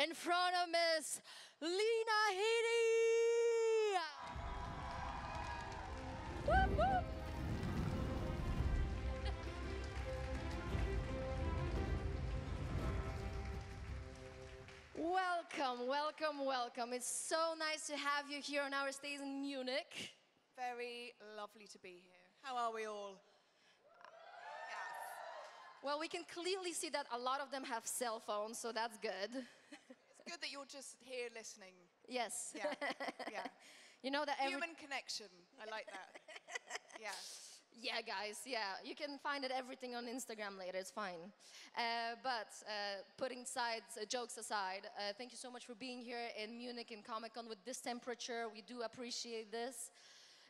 in front of Miss Lena Headey. Whoop, whoop. Welcome, welcome, welcome. It's so nice to have you here on our stage in Munich. Very lovely to be here. How are we all? Yes. Well, we can clearly see that a lot of them have cell phones, so that's good. It's good that you're just here listening. Yes. Yeah, yeah. You know that Human connection. I like that. Yeah. Yeah, guys, yeah. You can find everything on Instagram later, it's fine. But putting jokes aside, thank you so much for being here in Munich in Comic Con with this temperature. We do appreciate this.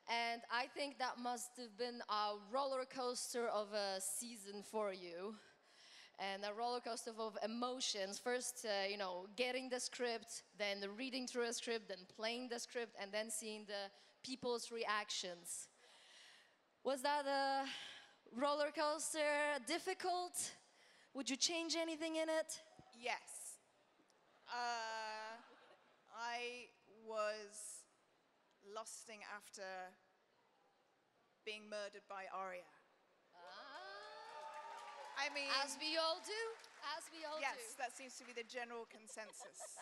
And I think that must have been a roller coaster of a season for you. And a roller coaster of emotions. First, you know, getting the script, then reading through a script, then playing the script, and then seeing the people's reactions. Was that a roller coaster? Difficult? Would you change anything in it? Yes. I was lusting after being murdered by Arya. I mean... As we all do. As we all do. Yes, that seems to be the general consensus.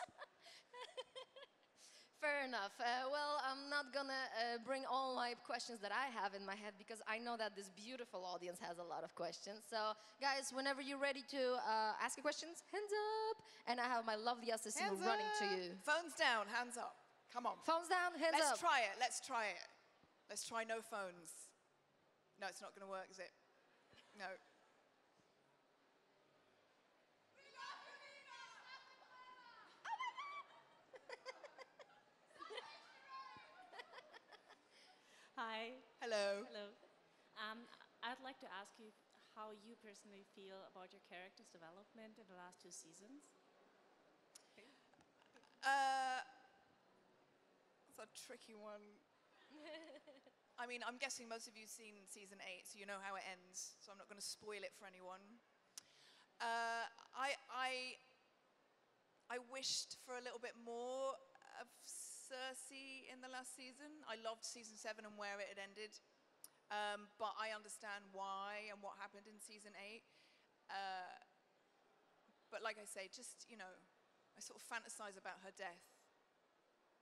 Fair enough. Well, I'm not gonna bring all my questions that I have in my head because I know that this beautiful audience has a lot of questions. So, guys, whenever you're ready to ask your questions, hands up. And I have my lovely assistant Hands running up. to you. Phones down, hands up. Come on. Phones down, hands up. Let's try it, let's try it. Let's try no phones. No, it's not gonna work, is it? No. Hi. Hello. Hello. I'd like to ask you how you personally feel about your character's development in the last 2 seasons. That's a tricky one. I mean, I'm guessing most of you have seen season 8, so you know how it ends, so I'm not going to spoil it for anyone. I wished for a little bit more of Cersei in the last season. I loved season 7 and where it had ended, but I understand why and what happened in season 8. But like I say, just, you know, I sort of fantasize about her death.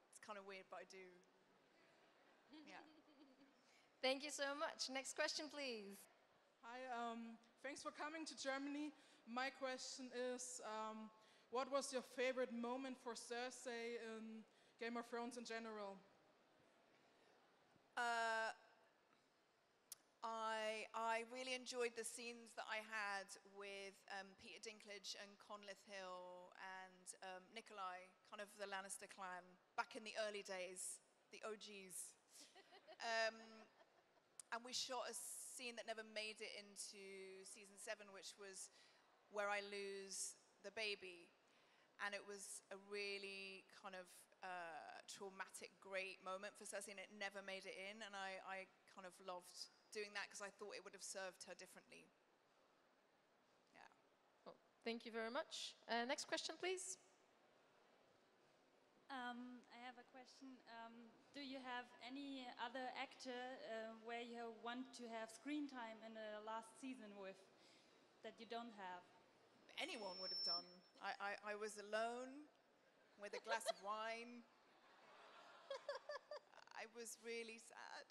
It's kind of weird, but I do. Yeah. Thank you so much. Next question, please. Hi, thanks for coming to Germany. My question is, what was your favorite moment for Cersei in Game of Thrones in general? I really enjoyed the scenes that I had with Peter Dinklage and Conleth Hill and Nikolai, kind of the Lannister clan, back in the early days, the OGs. And we shot a scene that never made it into season 7, which was where I lose the baby. And it was a really kind of traumatic, great moment for Cersei, and it never made it in. And I kind of loved doing that because I thought it would have served her differently. Yeah. Well, thank you very much. Next question, please. I have a question. Do you have any other actor where you want to have screen time in the last season with that you don't have? Anyone would have done. I was alone with a glass of wine. I was really sad.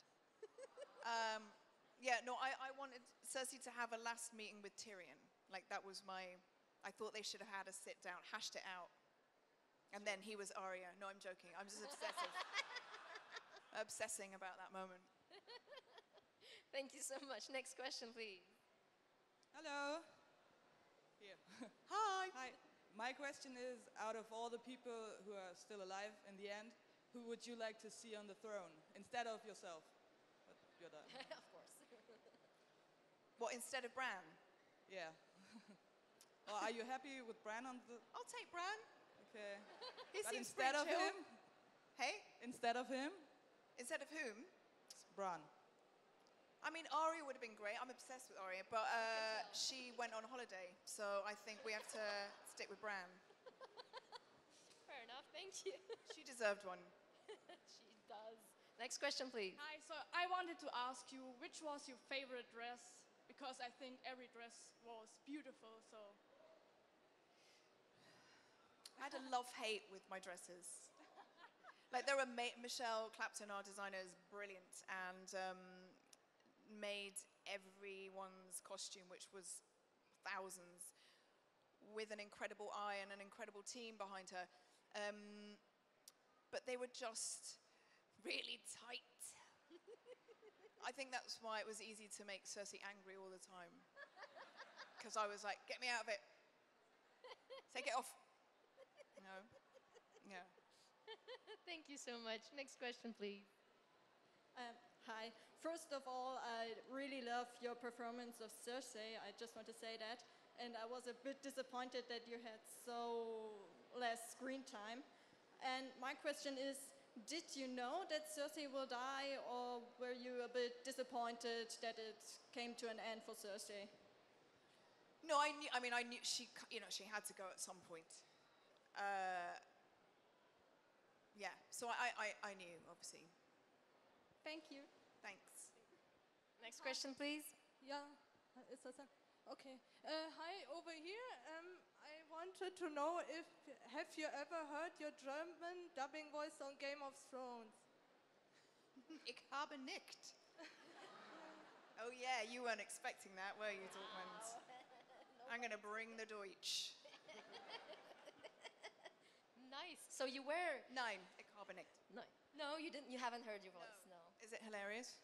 Yeah, no, I wanted Cersei to have a last meeting with Tyrion. Like, that was my... I thought they should have had a sit down, hashed it out. And then he was Arya. No, I'm joking. I'm just obsessive. Obsessing about that moment. Thank you so much. Next question, please. Hello. Here. Hi. Hi. My question is, out of all the people who are still alive in the end, who would you like to see on the throne instead of yourself? But you're done. Of course. What, instead of Bran? Yeah. Well, are you happy with Bran on the... I'll take Bran. Okay. He But seems instead of pretty chill. him? Hey? Instead of him? Instead of whom? It's Bran. I mean, Arya would have been great. I'm obsessed with Arya, but she went on holiday, so I think we have to stick with Bran. Thank you. She deserved one. She does. Next question, please. Hi, so I wanted to ask you, which was your favorite dress? Because I think every dress was beautiful, so. I had a love-hate with my dresses. Like, there were Michelle Clapton, our designer, is brilliant, and made everyone's costume, which was thousands, with an incredible eye and an incredible team behind her. But they were just really tight. I think that's why it was easy to make Cersei angry all the time. Because I was like, get me out of it. Take it off. No. Yeah. Thank you so much. Next question, please. Hi. First of all, I really love your performance of Cersei. I just want to say that. And I was a bit disappointed that you had so less screen time. And my question is, did you know that Cersei will die, or were you a bit disappointed that it came to an end for Cersei? No, I knew. I mean, I knew she had to go at some point. Yeah. So I knew, obviously. Thank you. Thanks. Next question, please. Yeah, is that okay? Hi, over here. I wanted to know if have you ever heard your German dubbing voice on Game of Thrones? Ich habe nicht. Oh yeah, you weren't expecting that, were you, Dortmund? I'm gonna bring the Deutsch. Nice. So you were. Nein, ich habe nicht. No, you didn't. You haven't heard your voice. No. Is it hilarious?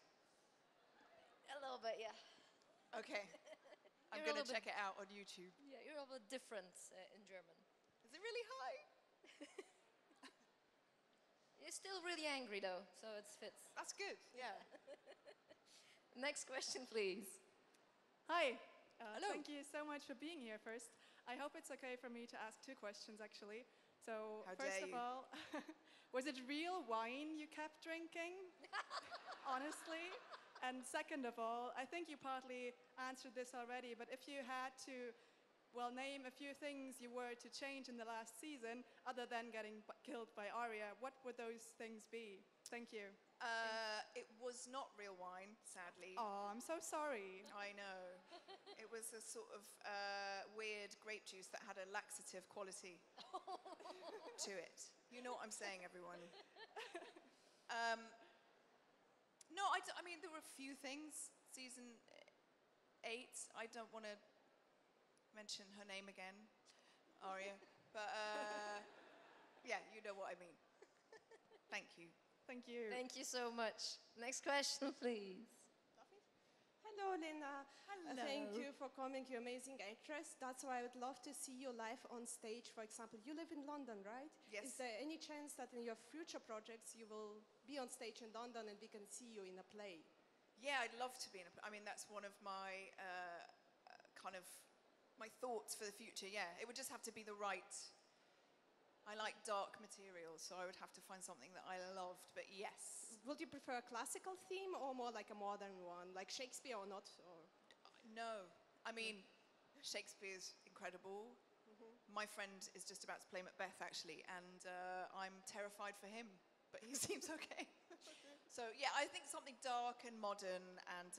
A little bit, yeah. Okay. I'm You're a gonna little check it out on YouTube. Yeah, you're a bit different in German. Is it really high? You're still really angry though, so it fits. That's good. Yeah. Next question, please. Hi. Hello. Thank you so much for being here first. I hope it's okay for me to ask 2 questions actually. So How first dare of you. all, was it real wine you kept drinking? Honestly? And second of all, I think you partly answered this already, but if you had to, well, name a few things you were to change in the last season, other than getting killed by Arya, what would those things be? Thank you. It was not real wine, sadly. Oh, I'm so sorry. I know. It was a sort of weird grape juice that had a laxative quality to it. You know what I'm saying, everyone. No, I mean, there were a few things. Season 8, I don't want to mention her name again, Arya. But yeah, you know what I mean. Thank you. Thank you. Thank you so much. Next question, please. Hello, Lena. Hello. Thank you for coming. You're an amazing actress. That's why I would love to see you live on stage. For example, you live in London, right? Yes. Is there any chance that in your future projects you will be on stage in London and we can see you in a play? Yeah, I'd love to be in a. I mean, that's one of my kind of my thoughts for the future. Yeah, it would just have to be the right. I like dark material, so I would have to find something that I loved. But yes, Would you prefer a classical theme or more like a modern one, like Shakespeare or not? Or no. I mean, Shakespeare's incredible. My friend is just about to play Macbeth, actually, and I'm terrified for him, but he seems okay. So yeah, I think something dark and modern and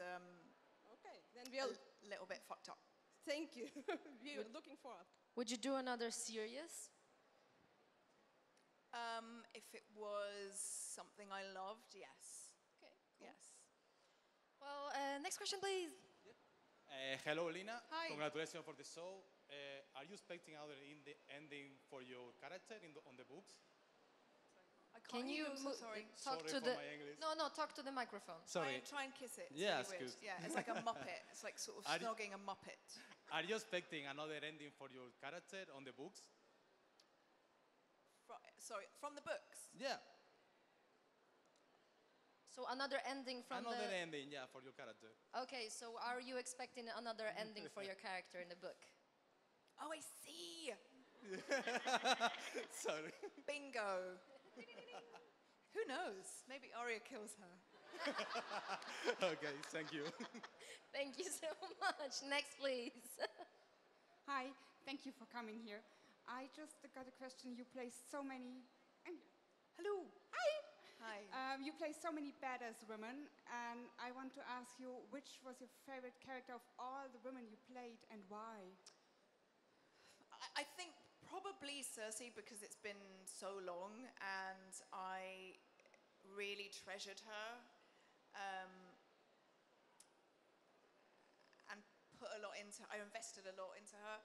okay, then a we'll. little bit fucked up. Thank you. We're looking forward. Would you do another series? If it was something I loved, yes. Okay. Yes. Well, next question, please. Hello, Lena. Hi. Congratulations for the show. Are you expecting another ending for your character on the books? I Can can't you hear I'm so sorry. talk Sorry to for the? my English. No, talk to the microphone. Sorry. Try and kiss it. It's Yeah, really weird. excuse. Yeah, it's like a muppet. It's like sort of Are you- snogging a muppet. Are you expecting another ending for your character on the books? Sorry, from the books. Yeah. So another ending from Another the. ending, yeah, for your character. Okay, so are you expecting another ending for your character in the book? Oh, I see. Sorry. Bingo. Who knows? Maybe Arya kills her. Okay, thank you. Thank you so much. Next, please. Hi, thank you for coming here. I just got a question. You play so many Hello. Hi. You play so many badass women, and I want to ask you, which was your favorite character of all the women you played, and why? I think probably Cersei, because it's been so long and I really treasured her and I invested a lot into her.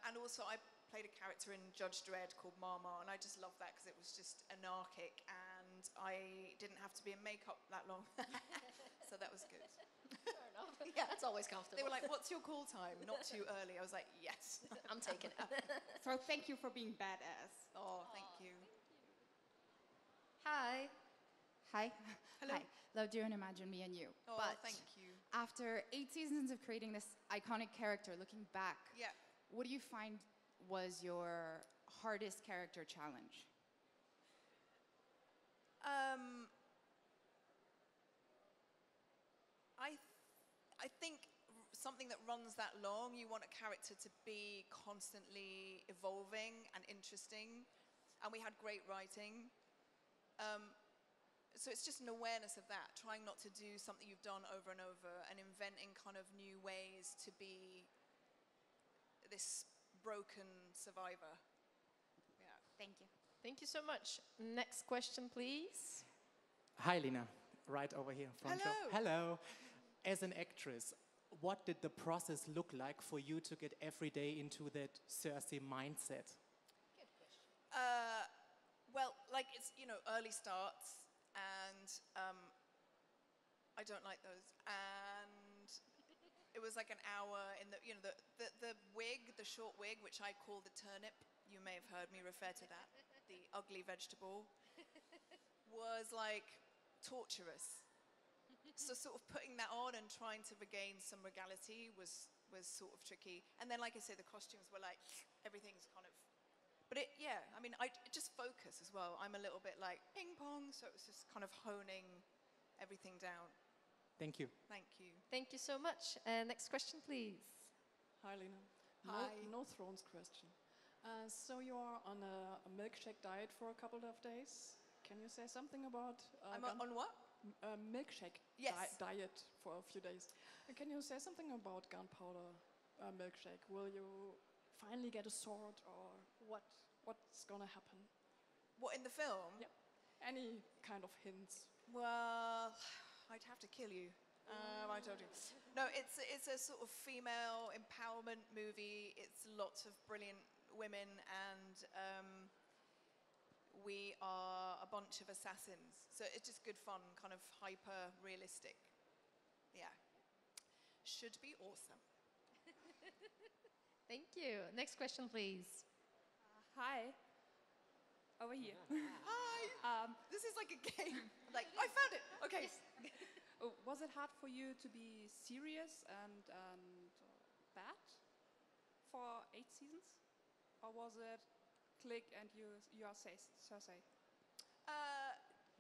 And also I played a character in Judge Dredd called Mama, and I just loved that because it was just anarchic and I didn't have to be in makeup that long. So that was good. Fair enough. Yeah, that's always comfortable. They were like, what's your call time? Not too early. I was like, yes. I'm taking it. So thank you for being badass. Oh, thank you. Hi. Hi. Hello. Hi. Love, do and imagine me and you. Oh, but thank you. after 8 seasons of creating this iconic character, looking back, Yeah. what do you find was your hardest character challenge? I think something that runs that long, you want a character to be constantly evolving and interesting. And we had great writing. So it's just an awareness of that, trying not to do something you've done over and over and inventing kind of new ways to be this broken survivor. Yeah. Thank you. Thank you so much. Next question, please. Hi, Lena. Right over here. Front row. Hello. Hello. As an actress, what did the process look like for you to get every day into that Cersei mindset? Good question. Well, like it's, early starts and I don't like those. And it was like an hour in the wig, the short wig, which I call the turnip. You may have heard me refer to that. The ugly vegetable was like torturous. So sort of putting that on and trying to regain some regality was sort of tricky. And then, like I say, the costumes were like, everything's kind of, but I just focus as well. I'm a little bit like ping pong, so it was just kind of honing everything down. Thank you. Thank you. Thank you so much. Next question, please. Hi, Lena. Hi. No Thrones question. So you are on a milkshake diet for a couple of days. Can you say something about... I'm on what? Milkshake Yes. diet for a few days. Can you say something about gunpowder milkshake? Will you finally get a sword, or what's gonna happen? What, in the film? Yeah. Any kind of hints? Well, I'd have to kill you. I told you. No, it's a sort of female empowerment movie. It's lots of brilliant women, and we are a bunch of assassins. So it's just good fun, kind of hyper realistic. Yeah. Should be awesome. Thank you. Next question, please. Hi. Over here. Hi. This is like a game. Like, I found it. Okay. Was it hard for you to be serious and bad for 8 seasons? Or was it click and you are Cersei?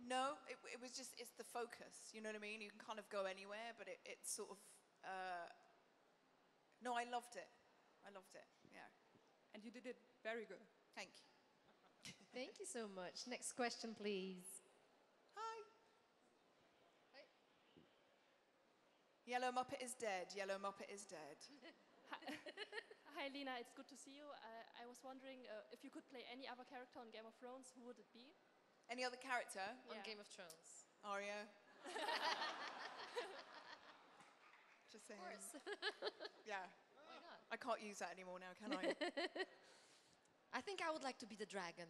No, it was just, it's the focus, you know what I mean? You can kind of go anywhere, but it's sort of, no, I loved it. Yeah. And you did it very good. Thank you. Thank you so much. Next question, please. Hi. Yellow Muppet is dead. Yellow Muppet is dead. Hi, Lena. It's good to see you. I was wondering if you could play any other character on Game of Thrones, who would it be? Any other character? On Game of Thrones. Arya. Just saying. Of course. Yeah. Why not? I can't use that anymore now, can I? I think I would like to be the dragon.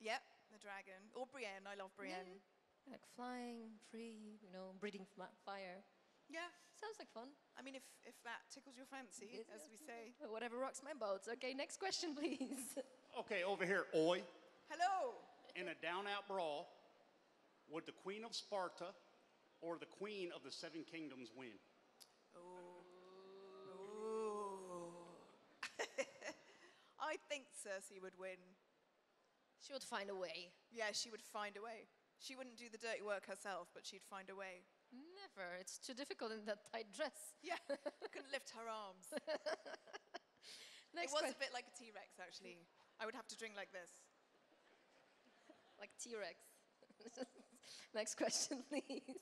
Yep, the dragon. Or Brienne. I love Brienne. Yeah. Like flying, free, breathing fire. Yeah. Sounds like fun. I mean, if that tickles your fancy, as we say. Whatever rocks my boat. Okay, next question, please. Okay, over here, Oi. Hello. In a down-out brawl, would the Queen of Sparta or the Queen of the Seven Kingdoms win? Ooh. I think Cersei would win. She would find a way. Yeah, she would find a way. She wouldn't do the dirty work herself, but she'd find a way. Never. It's too difficult in that tight dress. Yeah, couldn't lift her arms. Next it was a bit like a T-Rex, actually. I would have to drink like this. Like T-Rex. Next question, please.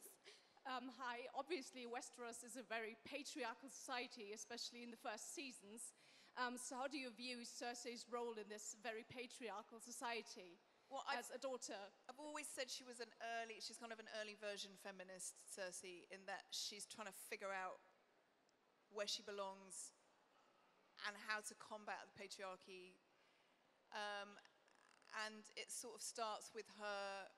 Hi, obviously Westeros is a very patriarchal society, especially in the first seasons. So how do you view Cersei's role in this very patriarchal society as a daughter? I've always said she's kind of an early version feminist, Cersei, in that she's trying to figure out where she belongs and how to combat the patriarchy. And it sort of starts with her.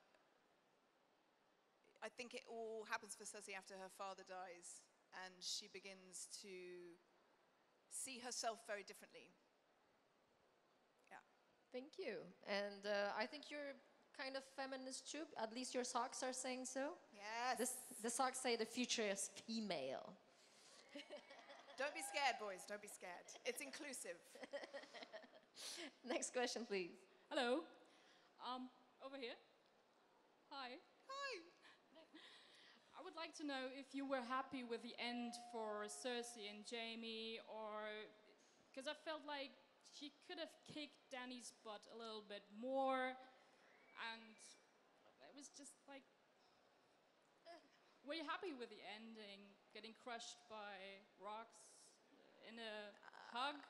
I think it all happens for Cersei after her father dies, and she begins to see herself very differently. Yeah. Thank you. And I think you're kind of feminist too. At least your socks are saying so. Yes. The socks say the future is female. Don't be scared, boys. Don't be scared. It's inclusive. Next question, please. Hello. Over here. Hi. Hi. I would like to know if you were happy with the end for Cersei and Jaime, or because I felt like she could have kicked Dany's butt a little bit more, and it was just like, were you happy with the ending, getting crushed by rocks in a hug?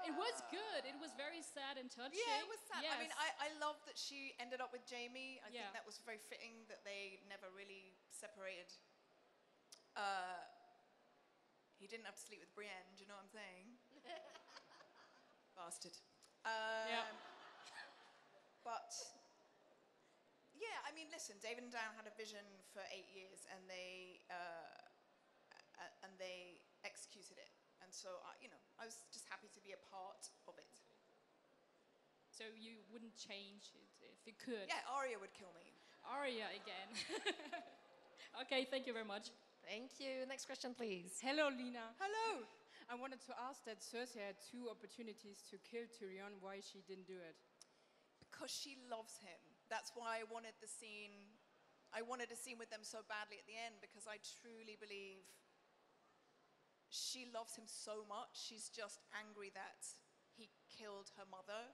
It was good. It was very sad and touching. Yeah, it was sad. Yes. I mean, I love that she ended up with Jaime. I think Yeah. that was very fitting that they never really separated. He didn't have to sleep with Brienne, do you know what I'm saying? Bastard. Yeah. But, yeah, I mean, listen, David and Dan had a vision for 8 years, and they executed it. And so, I was just happy to be a part of it. So you wouldn't change it if you could? Yeah, Arya would kill me. Arya again. Okay, thank you very much. Thank you. Next question, please. Hello, Lena. Hello. I wanted to ask that Cersei had 2 opportunities to kill Tyrion. Why she didn't do it? Because she loves him. That's why I wanted the scene. I wanted a scene with them so badly at the end, because I truly believe she loves him so much. She's just angry that he killed her mother.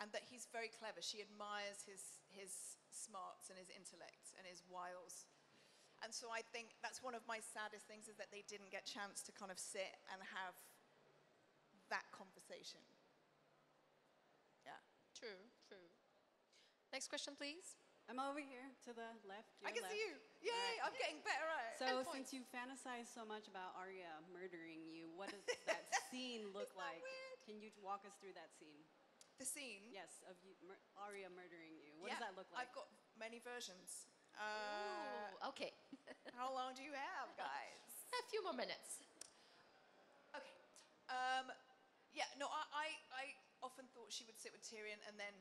And that he's very clever. She admires his smarts and his intellect and his wiles. And so I think that's one of my saddest things, is that they didn't get a chance to kind of sit and have that conversation. Yeah. True, true. Next question, please. I'm over here to the left. I can see you. Yay, I'm getting better at it. So since you fantasize so much about Arya murdering you, what does that scene look like? Can you walk us through that scene? The scene? Yes, of you, Arya murdering you. What does that look like? I've got many versions. Ooh, okay. How long do you have, guys? A few more minutes. Okay. Yeah, no, I often thought she would sit with Tyrion, and then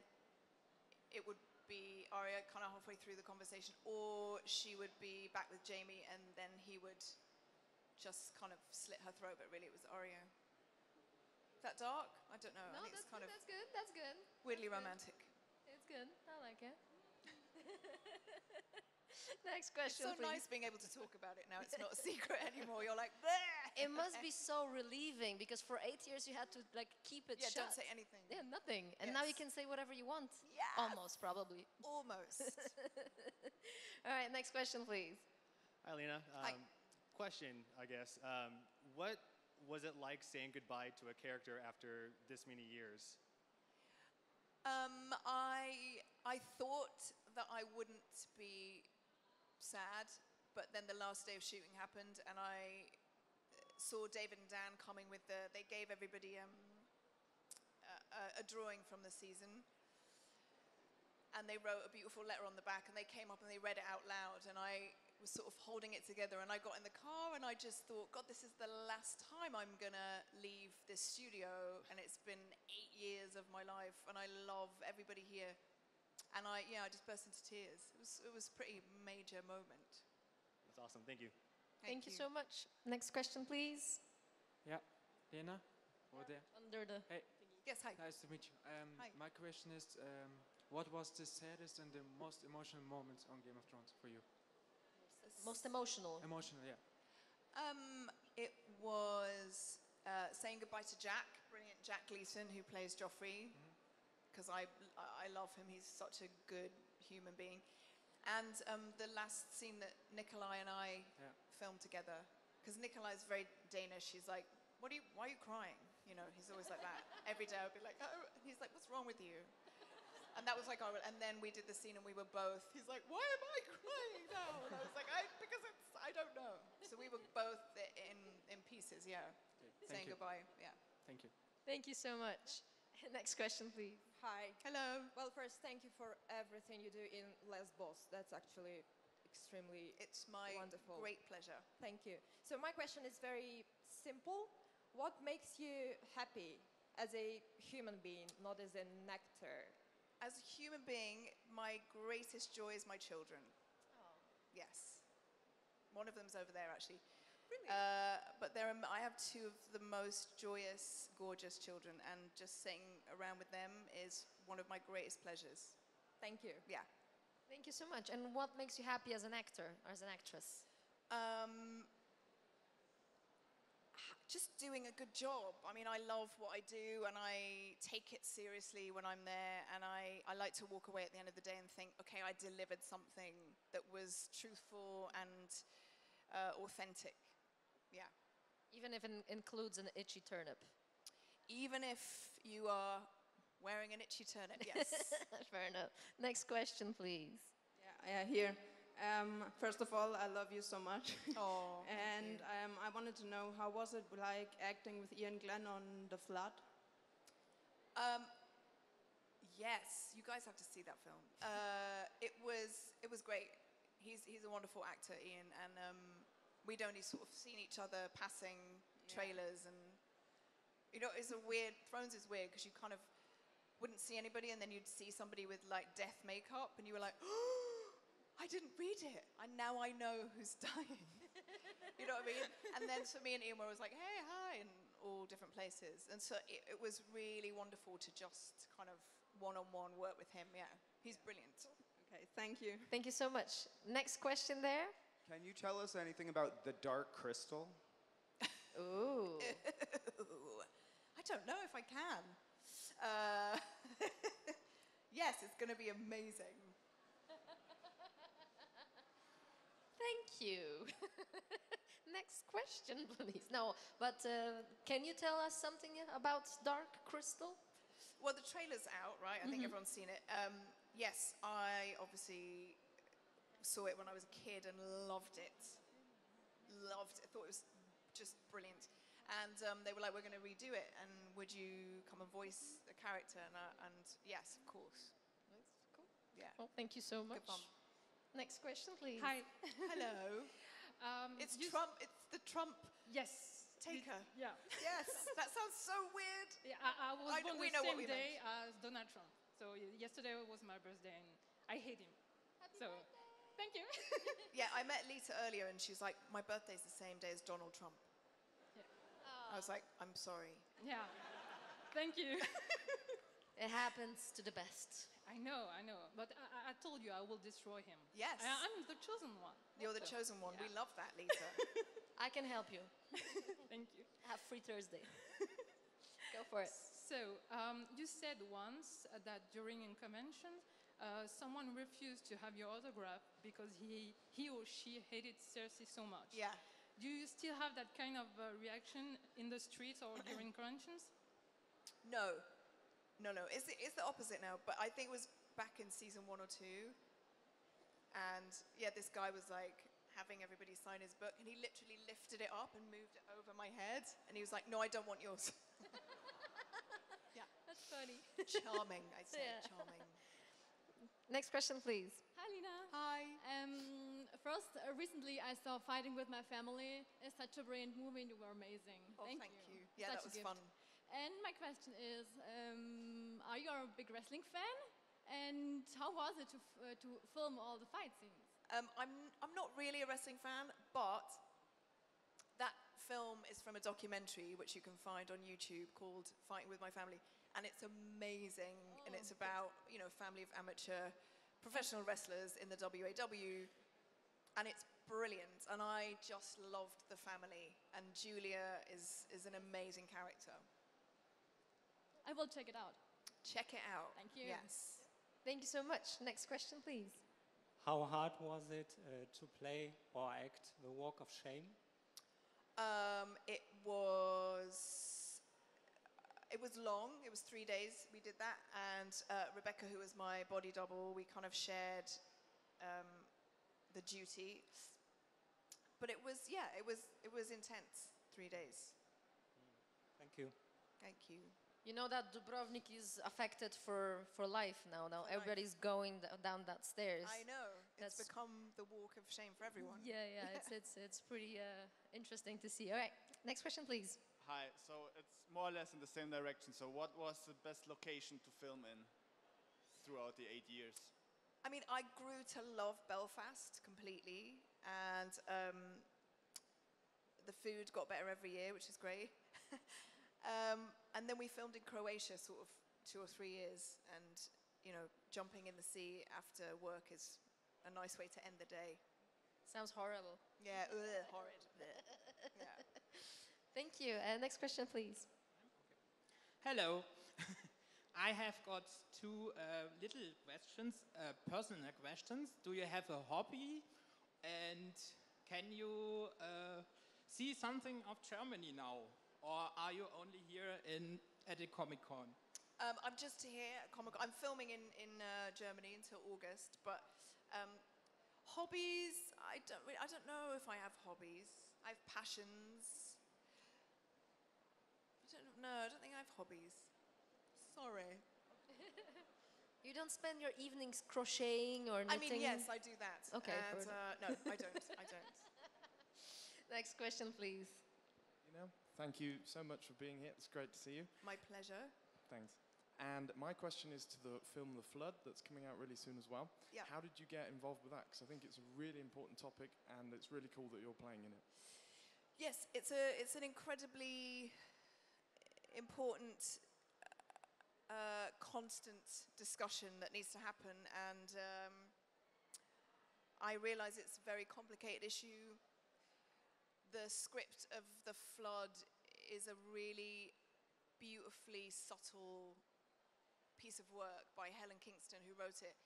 it would be Arya kind of halfway through the conversation, or she would be back with Jaime, and then he would just kind of slit her throat, but really it was Arya. Is that dark? I don't know. No, I think it's kind of that's good. That's good. weirdly That's good. romantic. It's good. I like it. Next question, It's so please. nice being able to talk about it now. It's not a secret anymore. You're like, bleh. It must be so relieving, because for 8 years you had to like keep it Yeah, shut. don't say anything. Yeah, nothing. And now you can say whatever you want. Yes. Almost, probably. Almost. All right, next question, please. Hi, Lena. Hi. Question, I guess. What was it like saying goodbye to a character after this many years? I thought that I wouldn't be sad, but then the last day of shooting happened, and I saw David and Dan coming with they gave everybody a drawing from the season, and they wrote a beautiful letter on the back, and they came up and they read it out loud, and I was sort of holding it together, and I got in the car, and I just thought, God, this is the last time I'm gonna leave this studio, and it's been 8 years of my life, and I love everybody here. And I just burst into tears. It was a pretty major moment. That's awesome. Thank you. Thank you so much. Next question, please. Yeah, Lena, over there. Under the. Hey. Yes, hi. Nice to meet you. Hi. My question is, what was the saddest and the most emotional moment on Game of Thrones for you? Most emotional. Emotional, yeah. It was saying goodbye to Jack, brilliant Jack Gleeson, who plays Joffrey. because I love him. He's such a good human being. And the last scene that Nikolai and I filmed together, because Nikolai's very Danish. He's like, why are you crying? You know, he's always like that. Every day I'd be like, oh, and he's like, what's wrong with you? And that was like, and then we did the scene and we were both, he's like, why am I crying now? And I was like, because I don't know. So we were both in pieces, yeah. Okay, saying goodbye, yeah. Thank you. Thank you so much. Next question, please. Hi. Hello. Well, first, thank you for everything you do in Lesbos. That's actually extremely It's my wonderful. great pleasure. Thank you. So my question is very simple. What makes you happy as a human being, not as an actor? As a human being, my greatest joy is my children. Oh. Yes. One of them's over there, actually. Really? But I have two of the most joyous, gorgeous children, and just sitting around with them is one of my greatest pleasures. Thank you. Yeah. Thank you so much. And what makes you happy as an actor or as an actress? Just doing a good job. I mean, I love what I do, and I take it seriously when I'm there, and I like to walk away at the end of the day and think, okay, I delivered something that was truthful and authentic. Yeah. Even if it includes an itchy turnip. Even if you are wearing an itchy turnip, yes. Fair enough. Next question, please. Yeah, here. First of all, I love you so much. Oh, and I wanted to know, how was it like acting with Ian Glenn on The Flood? Yes, you guys have to see that film. It was great. He's a wonderful actor, Ian, and we'd only sort of seen each other passing trailers, and you know, Thrones is weird because you kind of wouldn't see anybody, and then you'd see somebody with like death makeup, and you were like, oh, I didn't read it, and now I know who's dying. You know what I mean? And then so me and Ian were always like, hey, hi, in all different places. And so it was really wonderful to just kind of one-on-one work with him, yeah. He's brilliant. Okay, thank you. Thank you so much. Next question there. Can you tell us anything about the Dark Crystal? Ooh. I don't know if I can. Yes, it's going to be amazing. Thank you. Next question, please. No, but can you tell us something about Dark Crystal? Well, the trailer's out, right? I think everyone's seen it. Yes, I obviously saw it when I was a kid and loved it. Loved it. Thought it was just brilliant. And they were like, we're going to redo it, and would you come and voice the character? And yes, of course. That's cool. Yeah. Well, thank you so much. Good fun. Next question, please. Hi. Hello. It's Trump. It's the Trump. Yes. Taker. Yeah. Yes. That sounds so weird. Yeah, I was born we the know what same we day meant. as Donald Trump. So yesterday was my birthday, and I hate him. Thank you. Yeah, I met Lita earlier, and she's like, my birthday's the same day as Donald Trump. Yeah. I was like, I'm sorry. Yeah. Thank you. It happens to the best. I know. But I told you I will destroy him. Yes. I'm the chosen one. You're the chosen one. We love that, Lisa. I can help you. Thank you. Have free Thursday. Go for it. So, you said once that during a convention, someone refused to have your autograph because he or she hated Cersei so much. Yeah. Do you still have that kind of reaction in the streets or during conventions? No. It's the opposite now, but I think it was back in season 1 or 2. And yeah, this guy was like having everybody sign his book, and he literally lifted it up and moved it over my head, and he was like, no, I don't want yours. Yeah. That's funny. Charming, I'd say. Yeah. Charming. Next question, please. Hi, Lena. Hi. First, recently I saw Fighting with My Family. It's such a brilliant movie, and you were amazing. Oh, thank you. Yeah, Such that a was gift. fun. And my question is, are you a big wrestling fan? And how was it to film all the fight scenes? I'm not really a wrestling fan, but that film is from a documentary which you can find on YouTube called Fighting with My Family, and it's amazing. And it's about, you know, a family of amateur professional wrestlers in the WAW, and it's brilliant. And I just loved the family, and Julia is an amazing character. I will check it out. Check it out. Thank you. Yes. Thank you so much. Next question, please. How hard was it to play or act the walk of shame? It was long. It was 3 days we did that, and Rebecca, who was my body double, we kind of shared the duty. But it was intense. 3 days. Thank you. Thank you. You know that Dubrovnik is affected for life now. Now everybody's going down that stairs. I know. It's become the walk of shame for everyone. Yeah. It's pretty interesting to see. All right, next question, please. Hi, so it's more or less in the same direction. So what was the best location to film in throughout the 8 years? I mean, I grew to love Belfast completely, and the food got better every year, which is great. And then we filmed in Croatia sort of 2 or 3 years, and jumping in the sea after work is a nice way to end the day. Sounds horrible. Yeah, horrid. Yeah. Thank you. Next question, please. Hello. I have got two little questions, personal questions. Do you have a hobby? And can you see something of Germany now? Or are you only here at a Comic Con? I'm just here at Comic Con. I'm filming in Germany until August, but hobbies, I don't know if I have hobbies. I have passions. I don't think I have hobbies. Sorry. You don't spend your evenings crocheting or knitting? I mean, yes, I do that. Okay. And, no, I don't. I don't. Next question, please. Thank you so much for being here. It's great to see you. My pleasure. Thanks. And my question is to the film The Flood that's coming out really soon as well. Yeah. How did you get involved with that? Because I think it's a really important topic, and it's really cool that you're playing in it. Yes, it's an incredibly important, constant discussion that needs to happen, and I realize it's a very complicated issue. The script of The Flood is a really beautifully subtle piece of work by Helen Kingston, who wrote it.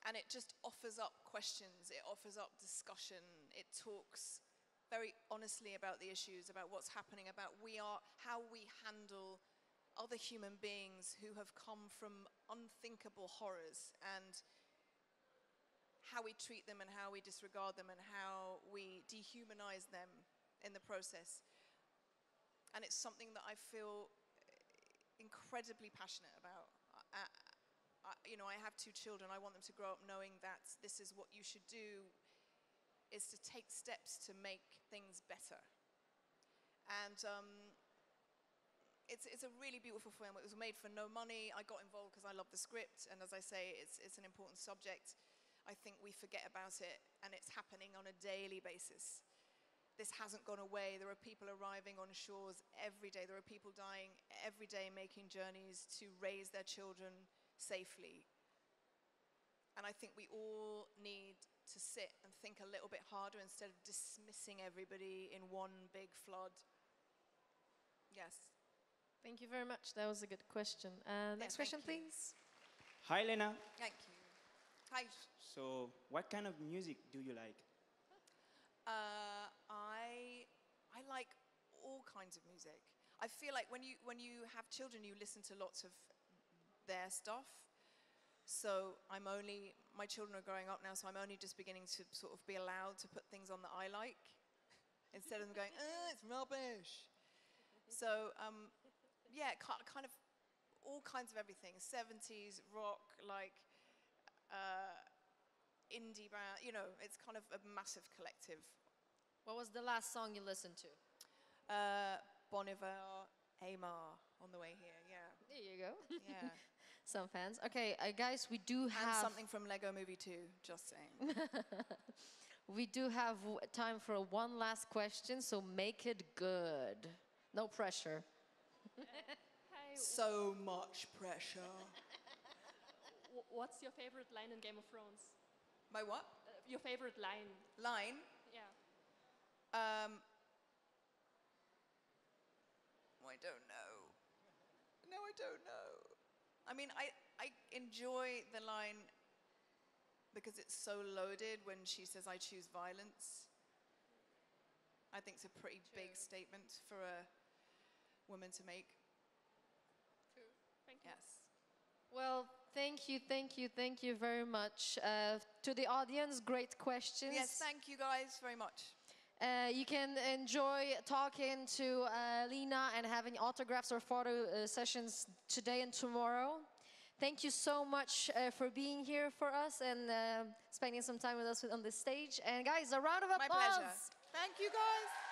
And it just offers up questions, it offers up discussion, it talks very honestly about the issues, about what's happening, about how we handle other human beings who have come from unthinkable horrors, and how we treat them and how we disregard them and how we dehumanize them in the process. And it's something that I feel incredibly passionate about. I have 2 children. I want them to grow up knowing that this is what you should do, is to take steps to make things better. And it's a really beautiful film. It was made for no money. I got involved because I love the script, and as I say, it's an important subject. I think we forget about it, and it's happening on a daily basis. This hasn't gone away. There are people arriving on shores every day. There are people dying every day making journeys to raise their children safely. And I think we all need to sit and think a little bit harder instead of dismissing everybody in one big flood. Yes. Thank you very much. That was a good question. Next question, please. Hi, Lena. Thank you. Hi. So, what kind of music do you like? I like all kinds of music. I feel like when you have children, you listen to lots of their stuff. So my children are growing up now, so I'm only just beginning to sort of be allowed to put things on that I like, instead of them going, it's rubbish. So, kind of all kinds of everything. 70s, rock, like indie band, it's kind of a massive collective. What was the last song you listened to? Bon Iver, Amar, on the way here, yeah. There you go. Yeah. Some fans. Okay, guys, we do have... And something from Lego Movie 2, just saying. We do have time for one last question, so make it good. No pressure. So much pressure. What's your favorite line in Game of Thrones? My what? Your favorite line. Line? Yeah. I don't know. No, I don't know. I mean, I enjoy the line because it's so loaded when she says, I choose violence. I think it's a pretty big statement for a woman to make. True. Thank you. Yes. Well, thank you very much. To the audience, great questions. Yes, thank you guys very much. You can enjoy talking to Lena and having autographs or photo sessions today and tomorrow. Thank you so much for being here for us and spending some time with us on this stage. And guys, a round of applause. My pleasure. Thank you guys.